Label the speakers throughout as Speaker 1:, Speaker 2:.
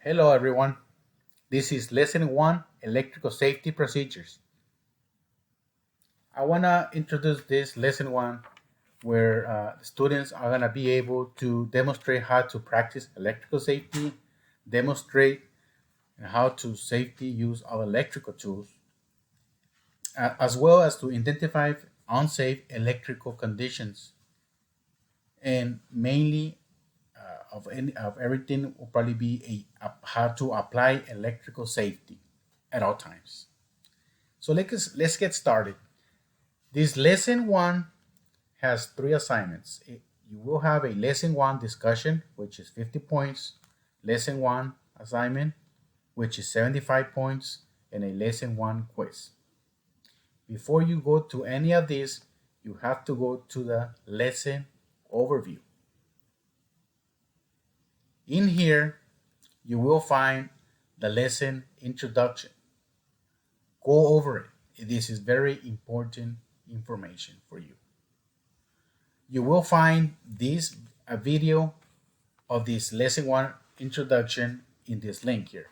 Speaker 1: Hello everyone, this is lesson 1, electrical safety procedures. I want to introduce this lesson 1 where the students are going to be able to demonstrate how to practice electrical safety, demonstrate how to safety use of electrical tools, as well as to identify unsafe electrical conditions. And mainly of everything will probably be how to apply electrical safety at all times. So let's get started. This lesson 1 has 3 assignments. You will have a lesson 1 discussion, which is 50 points, lesson 1 assignment, which is 75 points, and a lesson 1 quiz. Before you go to any of these, you have to go to the lesson overview. In here, you will find the lesson introduction. Go over it. This is very important information for you. You will find this a video of this lesson 1 introduction in this link here.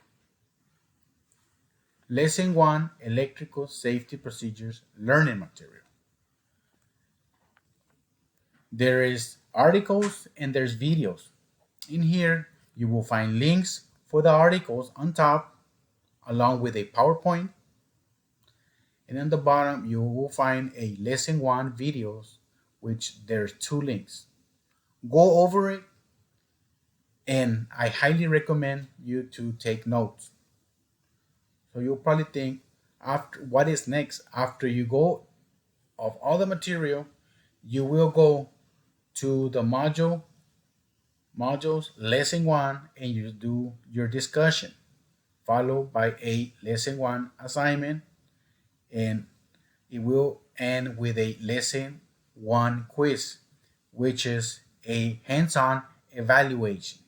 Speaker 1: Lesson 1 electrical safety procedures learning material. There is articles and there's videos. In here you will find links for the articles on top along with a PowerPoint, and on the bottom you will find a lesson 1 videos, which there's 2 links. Go over it, and I highly recommend you to take notes. So you'll probably think, after what is next after you go of all the material, you will go to the modules lesson 1, and you do your discussion followed by a lesson 1 assignment, and it will end with a lesson 1 quiz, which is a hands-on evaluation.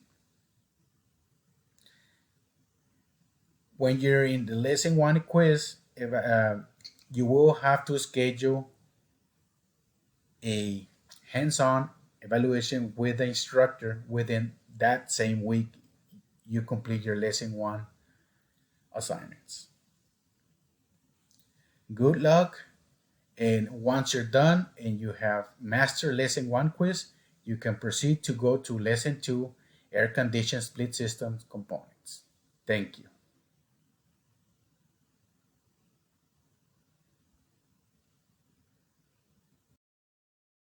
Speaker 1: When you're in the lesson 1 quiz, you will have to schedule a hands-on evaluation with the instructor within that same week you complete your lesson 1 assignments. Good luck, and once you're done and you have mastered lesson 1 quiz, you can proceed to go to lesson 2, air conditioned split systems components. Thank you.